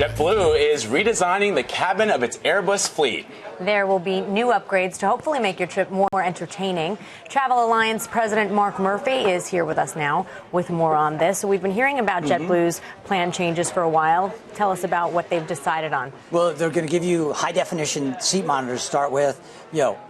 JetBlue is redesigning the cabin of its Airbus fleet. There will be new upgrades to hopefully make your trip more entertaining. Travel Alliance President Mark Murphy is here with us now with more on this. So we've been hearing about JetBlue's plan changes for a while. Tell us about what they've decided on. Well, they're going to give you high-definition seat monitors to start with,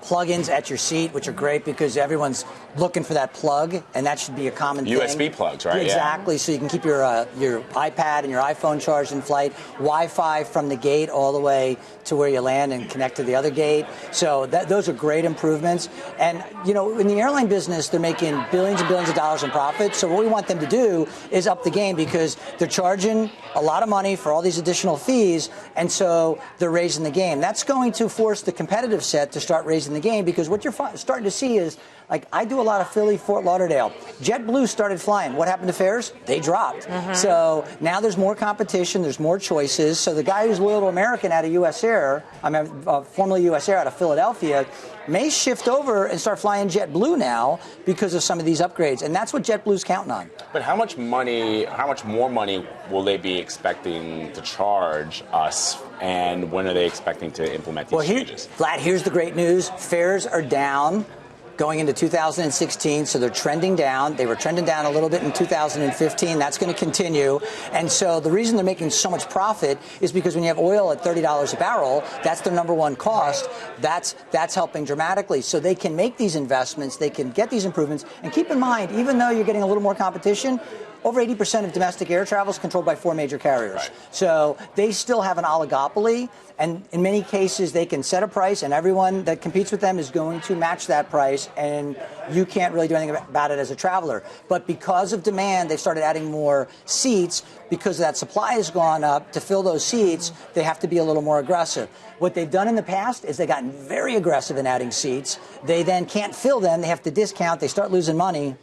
plug-ins at your seat, which are great because everyone's looking for that plug, and that should be a common thing. USB plugs, right? Exactly, so you can keep your iPad and your iPhone charged in flight, Wi-Fi from the gate all the way to where you land and connect to the other gate. So those are great improvements. And, in the airline business, they're making billions and billions of dollars in profit. So what we want them to do is up the game because they're charging a lot of money for all these additional fees, and so they're raising the game. That's going to force the competitive set to start raising the game because what you're starting to see is, like, I do a lot of Philly, Fort Lauderdale. JetBlue started flying. What happened to fares? They dropped. So now there's more competition. There's more choices. So the guy who's loyal to American out of U.S. Air, formerly U.S. Air out of Philadelphia, may shift over and start flying JetBlue now because of some of these upgrades. And that's what JetBlue's counting on. But how much more money will they be expecting to charge us? And when are they expecting to implement these changes? Vlad, here's the great news. Fares are down going into 2016, so they're trending down. They were trending down a little bit in 2015. That's going to continue. And so the reason they're making so much profit is because when you have oil at $30 a barrel, that's their number one cost. That's helping dramatically. So they can make these investments. They can get these improvements. And keep in mind, even though you're getting a little more competition, over 80% of domestic air travel is controlled by 4 major carriers. Right. So they still have an oligopoly, and in many cases they can set a price, and everyone that competes with them is going to match that price, and you can't really do anything about it as a traveler. But because of demand, they've started adding more seats. Because that supply has gone up, to fill those seats, they have to be a little more aggressive. What they've done in the past is they've gotten very aggressive in adding seats. They then can't fill them. They have to discount. They start losing money.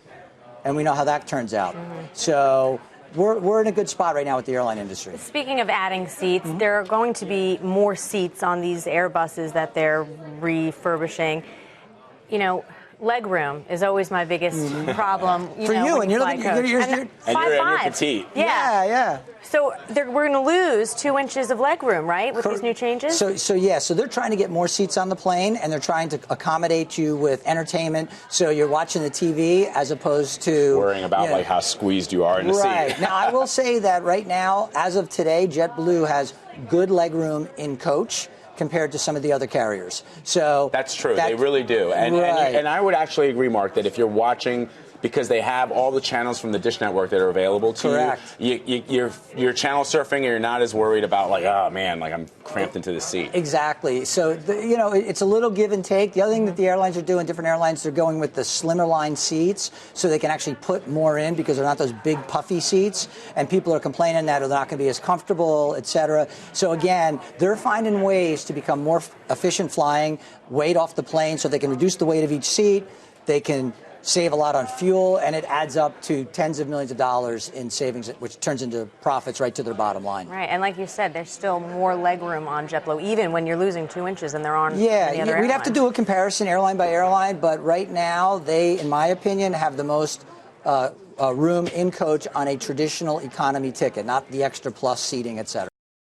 And we know how that turns out. So we're in a good spot right now with the airline industry. Speaking of adding seats, there are going to be more seats on these Airbuses that they're refurbishing. Legroom is always my biggest problem. For you, and you're petite. Yeah. So we're going to lose 2 inches of legroom, right, with these new changes? So they're trying to get more seats on the plane, and they're trying to accommodate you with entertainment. So you're watching the TV as opposed to worrying about how squeezed you are in the seat. Right. Now, I will say that right now, as of today, JetBlue has good legroom in coach compared to some of the other carriers. So that's true. They really do. And I would actually agree, Mark, that if you're watching, because they have all the channels from the Dish Network that are available to you, you're channel surfing and you're not as worried about I'm cramped into the seat. Exactly. So, it's a little give and take. The other thing that the airlines are doing, different airlines, they're going with the slimmer line seats so they can actually put more in because they're not those big puffy seats. And people are complaining that they're not going to be as comfortable, et cetera. So again, they're finding ways to become more efficient flying, weight off the plane so they can reduce the weight of each seat. They can save a lot on fuel, and it adds up to tens of millions of dollars in savings, which turns into profits right to their bottom line. Right, and like you said, there's still more legroom on JetBlue, even when you're losing 2 inches and they're on the other airlines. We'd have to do a comparison airline by airline, but right now they, in my opinion, have the most room in coach on a traditional economy ticket, not the extra plus seating, et cetera.